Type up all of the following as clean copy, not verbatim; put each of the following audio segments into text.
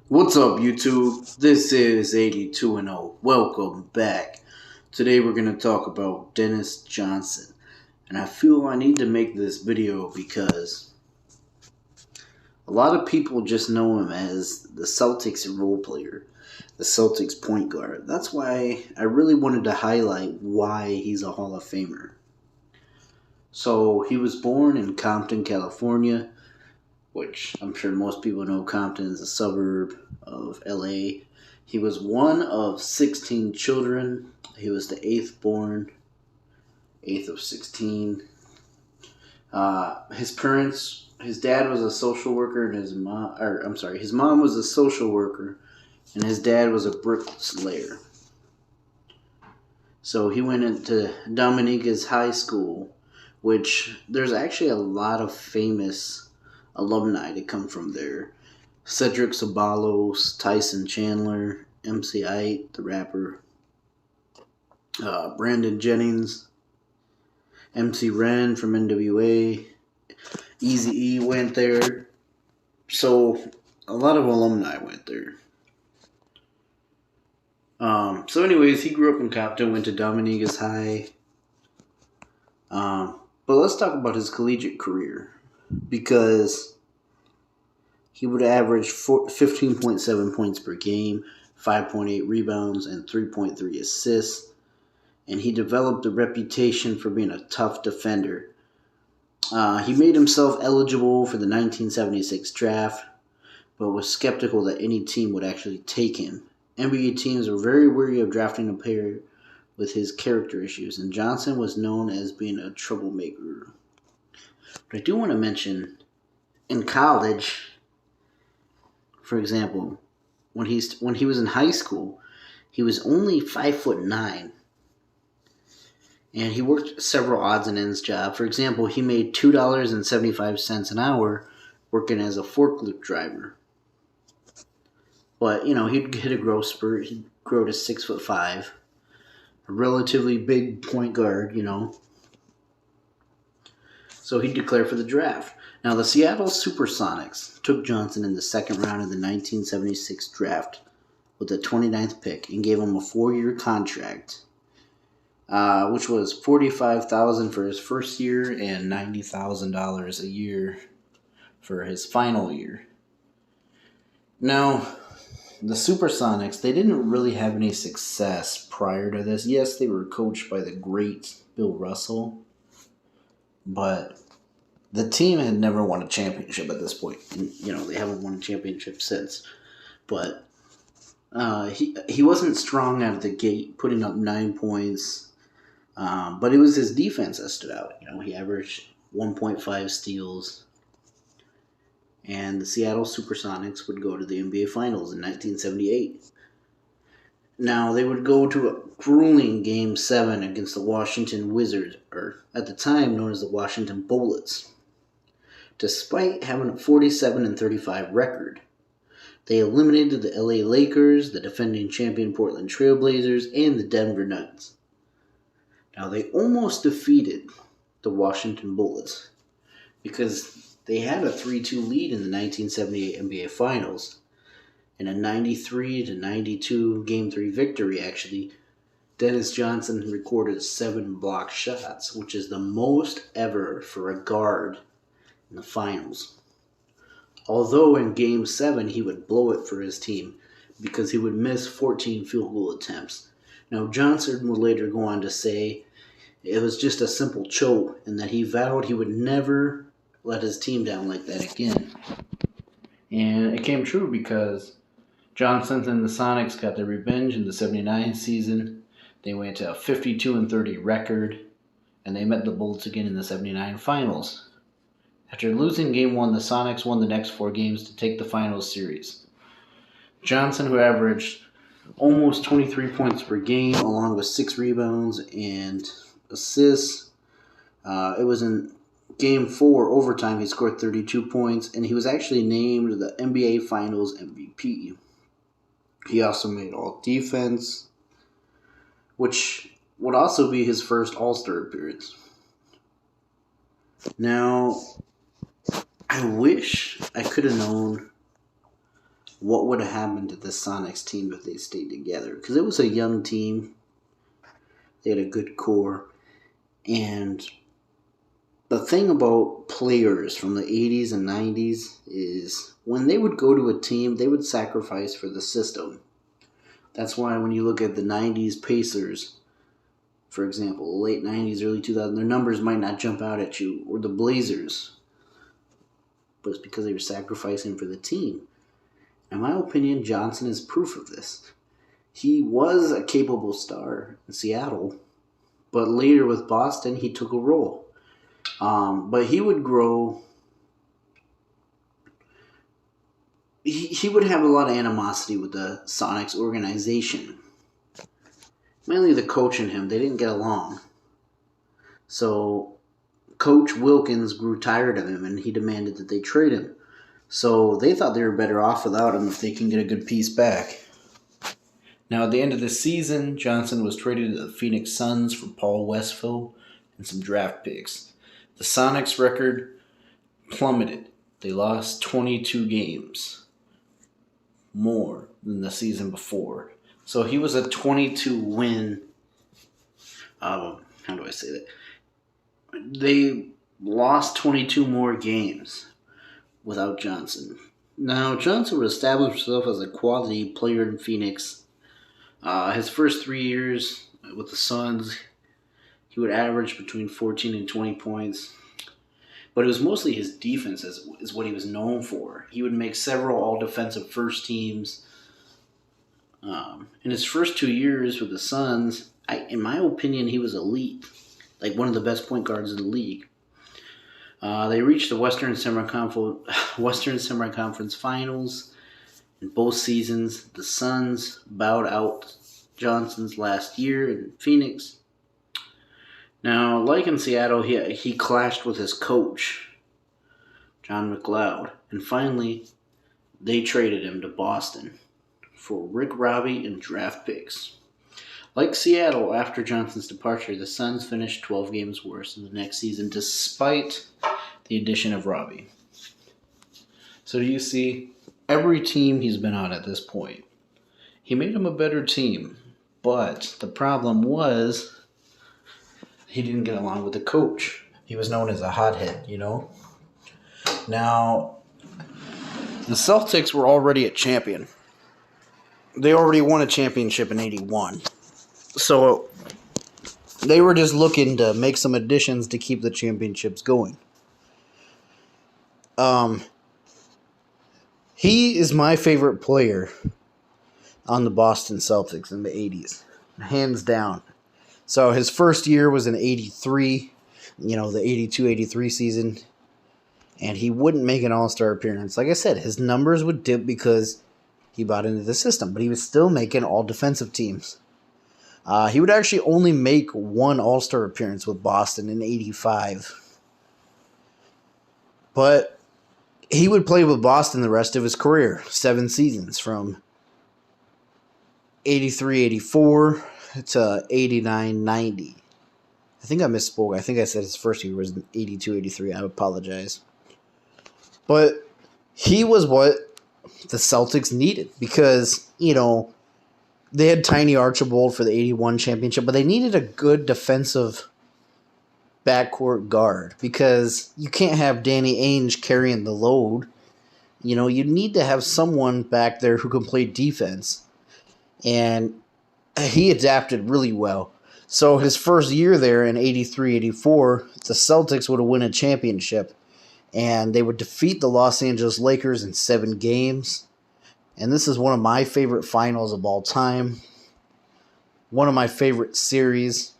What's up, YouTube? This is 82 and 0. Welcome back. Today we're going to talk about Dennis Johnson. And I feel I need to make this video because a lot of people just know him as the Celtics role player, the Celtics point guard. That's why I really wanted to highlight why he's a Hall of Famer. So, he was born in Compton, California, which I'm sure most people know Compton is a suburb of LA. He was one of 16 children. He was the eighth of 16. His dad was a social worker, and his mom was a social worker, and his dad was a bricklayer. So he went into Dominicas High School, which there's actually a lot of famous alumni that come from there. Cedric Sabalos, Tyson Chandler, MC Eiht, the rapper, Brandon Jennings, MC Ren from NWA, Easy E went there. So a lot of alumni went there. So anyways, he grew up in Compton, went to Dominicas High. But let's talk about his collegiate career, because he would average 15.7 points per game, 5.8 rebounds, and 3.3 assists. And he developed a reputation for being a tough defender. He made himself eligible for the 1976 draft, but was skeptical that any team would actually take him. NBA teams were very wary of drafting a player with his character issues, and Johnson was known as being a troublemaker. But I do want to mention, in college, for example, when he was in high school, he was only 5'9", and he worked several odds and ends jobs. For example, he made $2.75 an hour working as a forklift driver. But he'd hit a growth spurt. He'd grow to 6'5", a relatively big point guard. So he'd declare for the draft. Now, the Seattle Supersonics took Johnson in the second round of the 1976 draft with the 29th pick and gave him a 4-year contract, which was $45,000 for his first year and $90,000 a year for his final year. Now, the Supersonics, they didn't really have any success prior to this. Yes, they were coached by the great Bill Russell, but the team had never won a championship at this point. And, they haven't won a championship since. But he wasn't strong out of the gate, putting up 9 points. But it was his defense that stood out. He averaged 1.5 steals. And the Seattle Supersonics would go to the NBA Finals in 1978. Now, they would go to a grueling Game 7 against the Washington Wizards, or at the time known as the Washington Bullets. Despite having a 47-35 record, they eliminated the LA Lakers, the defending champion Portland Trail Blazers, and the Denver Nuggets. Now, they almost defeated the Washington Bullets because they had a 3-2 lead in the 1978 NBA Finals. In a 93-92 Game 3 victory, actually, Dennis Johnson recorded 7 blocked shots, which is the most ever for a guard in the finals. Although in Game 7 he would blow it for his team because he would miss 14 field goal attempts. Now, Johnson would later go on to say it was just a simple choke and that he vowed he would never let his team down like that again. And it came true because Johnson and the Sonics got their revenge in the 79 season. They went to a 52-30 record, and they met the Bullets again in the 79 finals. After losing Game 1, the Sonics won the next 4 games to take the finals series. Johnson, who averaged almost 23 points per game, along with 6 rebounds and assists. It was in Game 4 overtime, he scored 32 points, and he was actually named the NBA Finals MVP. He also made All-Defense, which would also be his first All-Star appearance. Now, I wish I could have known what would have happened to the Sonics team if they stayed together. Because it was a young team. They had a good core. And the thing about players from the 80s and 90s is when they would go to a team, they would sacrifice for the system. That's why when you look at the 90s Pacers, for example, late 90s, early 2000s, their numbers might not jump out at you, or the Blazers. But it's because they were sacrificing for the team. In my opinion, Johnson is proof of this. He was a capable star in Seattle, but later with Boston, he took a role. But he would grow. He would have a lot of animosity with the Sonics organization. Mainly the coach and him. They didn't get along. So Coach Wilkins grew tired of him, and he demanded that they trade him. So they thought they were better off without him if they can get a good piece back. Now, at the end of the season, Johnson was traded to the Phoenix Suns for Paul Westphal and some draft picks. The Sonics record plummeted. They lost 22 games, more than the season before. So he was a 22-win. How do I say that? They lost 22 more games without Johnson. Now, Johnson would establish himself as a quality player in Phoenix. His first 3 years with the Suns, he would average between 14 and 20 points. But it was mostly his defense is what he was known for. He would make several all-defensive first teams. In his first 2 years with the Suns, in my opinion, he was elite. Like one of the best point guards in the league. They reached the Western Semi-Conference Finals in both seasons. The Suns bowed out Johnson's last year in Phoenix. Now, like in Seattle, he clashed with his coach, John McLeod. And finally, they traded him to Boston for Rick Robbie and draft picks. Like Seattle, after Johnson's departure, the Suns finished 12 games worse in the next season, despite the addition of Robbie. So do you see, every team he's been on at this point, he made them a better team. But the problem was, he didn't get along with the coach. He was known as a hothead, you know? Now, the Celtics were already a champion. They already won a championship in 81. So they were just looking to make some additions to keep the championships going. He is my favorite player on the Boston Celtics in the 80s. Hands down. So his first year was in 83, the 82-83 season. And he wouldn't make an all-star appearance. Like I said, his numbers would dip because he bought into the system. But he was still making all-defensive teams. He would actually only make one all-star appearance with Boston in 85. But he would play with Boston the rest of his career. 7 seasons from 83-84 to 89-90. I think I misspoke. I think I said his first year was 82-83. I apologize. But he was what the Celtics needed because, they had Tiny Archibald for the 81 championship, but they needed a good defensive backcourt guard because you can't have Danny Ainge carrying the load. You need to have someone back there who can play defense. And he adapted really well. So his first year there in 83-84, the Celtics would have won a championship. And they would defeat the Los Angeles Lakers in 7 games. And this is one of my favorite finals of all time. One of my favorite series.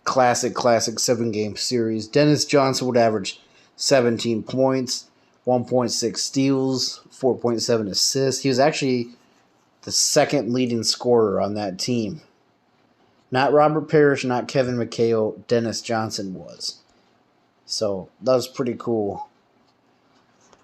Classic 7-game series. Dennis Johnson would average 17 points, 1.6 steals, 4.7 assists. He was actually the second leading scorer on that team. Not Robert Parrish, not Kevin McHale. Dennis Johnson was. So that was pretty cool.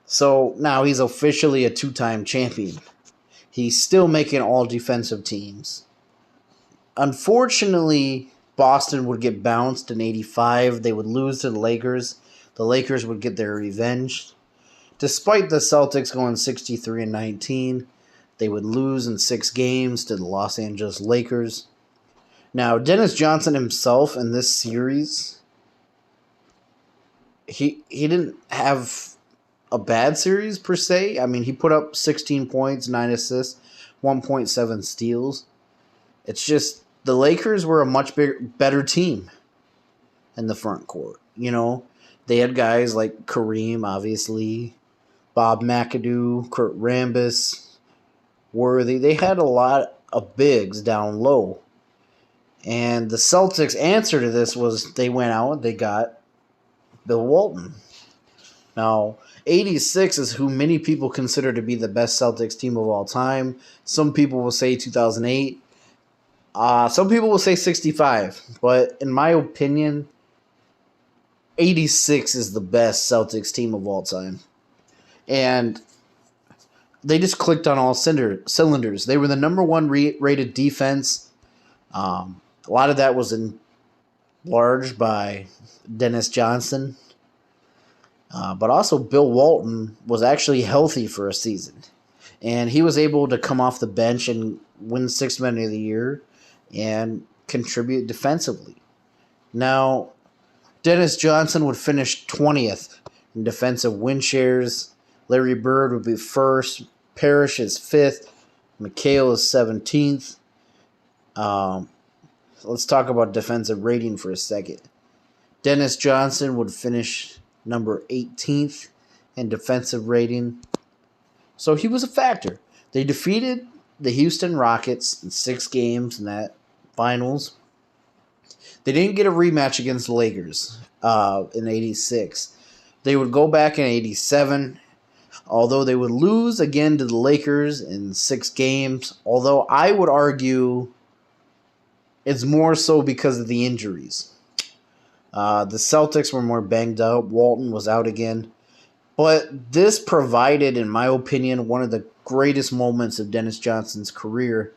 So now he's officially a 2-time champion. He's still making all defensive teams. Unfortunately, Boston would get bounced in 85. They would lose to the Lakers. The Lakers would get their revenge. Despite the Celtics going 63-19, They would lose in 6 games to the Los Angeles Lakers. Now, Dennis Johnson himself in this series, he didn't have a bad series per se. I mean, he put up 16 points, 9 assists, 1.7 steals. It's just the Lakers were a much better team in the front court. You know, they had guys like Kareem, obviously, Bob McAdoo, Kurt Rambis, Worthy. They had a lot of bigs down low. And the Celtics' answer to this was they went out and they got Bill Walton. Now, 86 is who many people consider to be the best Celtics team of all time. Some people will say 2008. Some people will say 65. But in my opinion, 86 is the best Celtics team of all time. And they just clicked on all cylinders. They were the number 1 rated defense. A lot of that was enlarged by Dennis Johnson. But also Bill Walton was actually healthy for a season. And he was able to come off the bench and win 6th Man of the Year and contribute defensively. Now, Dennis Johnson would finish 20th in defensive win shares. Larry Bird would be 1st. Parrish is 5th. McHale is 17th. Let's talk about defensive rating for a second. Dennis Johnson would finish number 18th in defensive rating. So he was a factor. They defeated the Houston Rockets in 6 games in that finals. They didn't get a rematch against the Lakers in 86. They would go back in 87, although they would lose again to the Lakers in 6 games. Although I would argue it's more so because of the injuries. The Celtics were more banged up. Walton was out again. But this provided, in my opinion, one of the greatest moments of Dennis Johnson's career.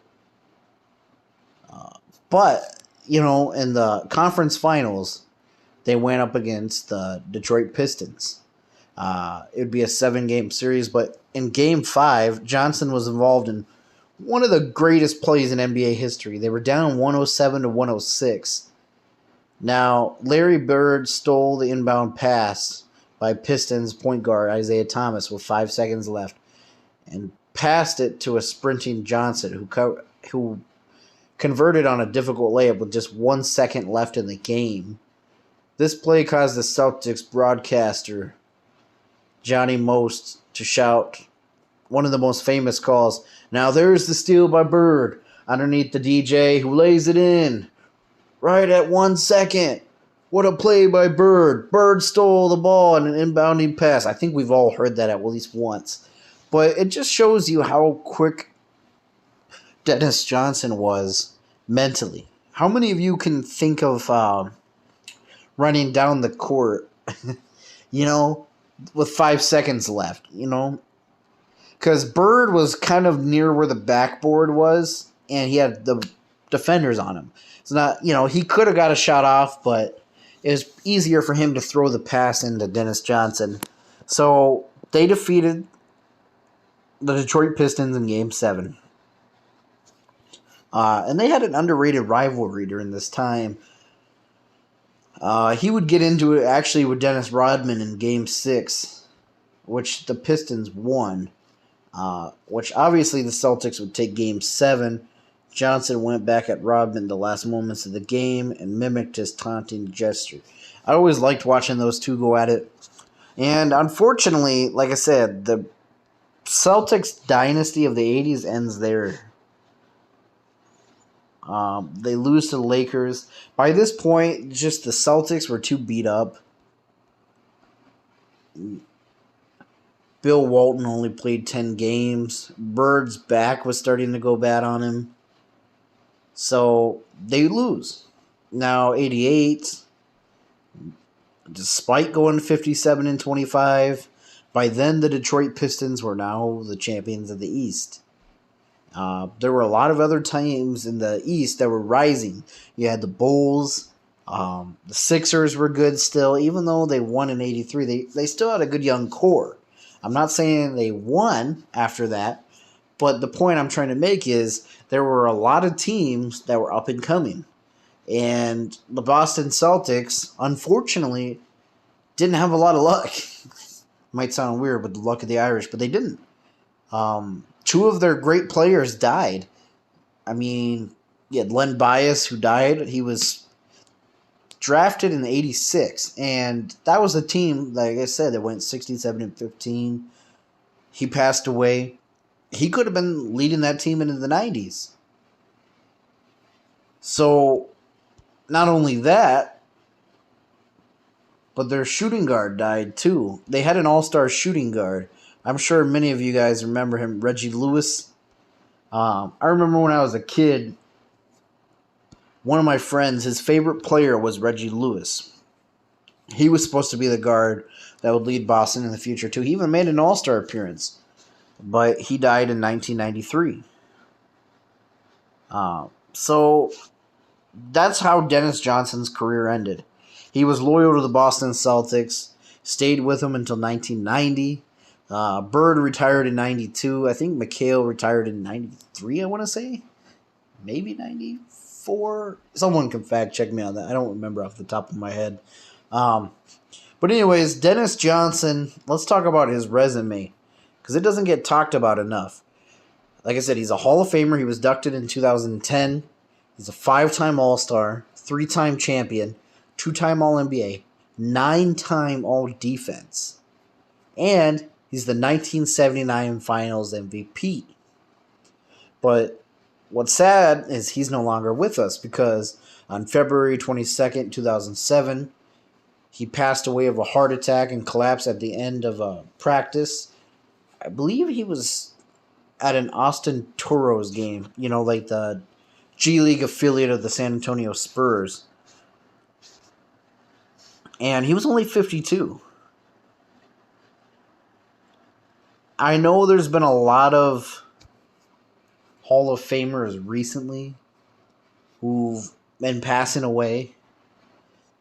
But, you know, in the conference finals, they went up against the Detroit Pistons. It would be a 7-game series, but in Game 5, Johnson was involved in one of the greatest plays in NBA history. They were down 107 to 106. Now, Larry Bird stole the inbound pass by Pistons point guard Isaiah Thomas with 5 seconds left and passed it to a sprinting Johnson who converted on a difficult layup with just 1 second left in the game. This play caused the Celtics broadcaster Johnny Most to shout one of the most famous calls, "Now there's the steal by Bird underneath the DJ who lays it in right at 1 second. What a play by Bird. Bird stole the ball in an inbounding pass." I think we've all heard that at least once. But it just shows you how quick Dennis Johnson was mentally. How many of you can think of running down the court, you know, with 5 seconds left, you know? Because Bird was kind of near where the backboard was, and he had the defenders on him. It's not, you know, he could have got a shot off, but it was easier for him to throw the pass into Dennis Johnson. So they defeated the Detroit Pistons in Game 7. And they had an underrated rivalry during this time. He would get into it actually with Dennis Rodman in Game 6, which the Pistons won. Which obviously the Celtics would take Game 7. Johnson went back at Rodman the last moments of the game and mimicked his taunting gesture. I always liked watching those two go at it. And unfortunately, like I said, the Celtics dynasty of the 80s ends there. They lose to the Lakers. By this point, just the Celtics were too beat up. Bill Walton only played 10 games. Bird's back was starting to go bad on him. So they lose. Now 88, despite going 57 and 25, by then the Detroit Pistons were now the champions of the East. There were a lot of other teams in the East that were rising. You had the Bulls. The Sixers were good still. Even though they won in 83, they still had a good young core. I'm not saying they won after that, But the point I'm trying to make is there were a lot of teams that were up and coming. And the Boston Celtics, unfortunately, didn't have a lot of luck. Might sound weird with the luck of the Irish, but they didn't. Two of their great players died. I mean, you had Len Bias, who died. He was drafted in '86, and that was a team, like I said, that went 67-15. He passed away. He could have been leading that team into the '90s. So, not only that, but their shooting guard died too. They had an all-star shooting guard. I'm sure many of you guys remember him, Reggie Lewis. I remember when I was a kid, one of my friends, his favorite player was Reggie Lewis. He was supposed to be the guard that would lead Boston in the future too. He even made an all-star appearance, but he died in 1993. So that's how Dennis Johnson's career ended. He was loyal to the Boston Celtics, stayed with them until 1990. Bird retired in 92. I think McHale retired in 93, I want to say. Maybe 94. Someone can fact check me on that. I don't remember off the top of my head. But anyways, Dennis Johnson, let's talk about his resume, because it doesn't get talked about enough. Like I said, he's a Hall of Famer. He was inducted in 2010. He's a 5-time All-Star, 3-time champion, 2-time All-NBA, 9-time All-Defense. And he's the 1979 Finals MVP. But what's sad is he's no longer with us, because on February 22nd, 2007, he passed away of a heart attack and collapsed at the end of a practice. I believe he was at an Austin Toros game, like the G League affiliate of the San Antonio Spurs. And he was only 52. I know there's been a lot of Hall of Famers recently who've been passing away,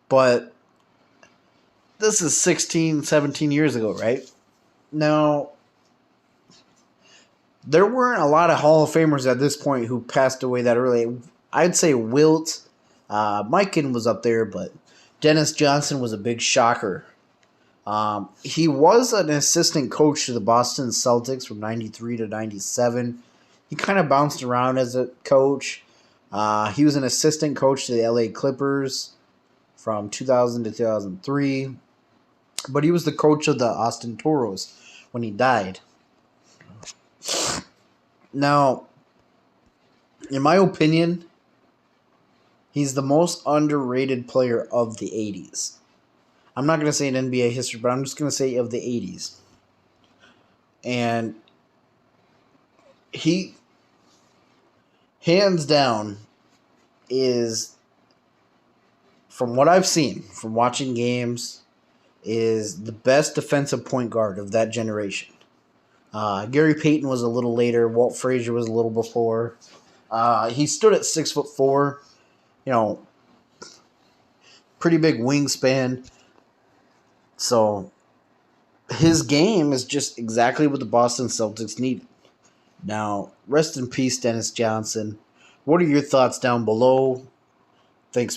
but this is 16, 17 years ago, right? Now, there weren't a lot of Hall of Famers at this point who passed away that early. I'd say Wilt, Mikan was up there, but Dennis Johnson was a big shocker. He was an assistant coach to the Boston Celtics from 93 to 97. He kind of bounced around as a coach. He was an assistant coach to the LA Clippers from 2000 to 2003. But he was the coach of the Austin Toros when he died. Now, in my opinion, he's the most underrated player of the 80s. I'm not going to say in NBA history, but I'm just going to say of the 80s. And he, hands down, is, from what I've seen, from watching games, is the best defensive point guard of that generation. Gary Payton was a little later. Walt Frazier was a little before. He stood at 6'4", pretty big wingspan. So his game is just exactly what the Boston Celtics needed. Now, rest in peace, Dennis Johnson. What are your thoughts down below? Thanks.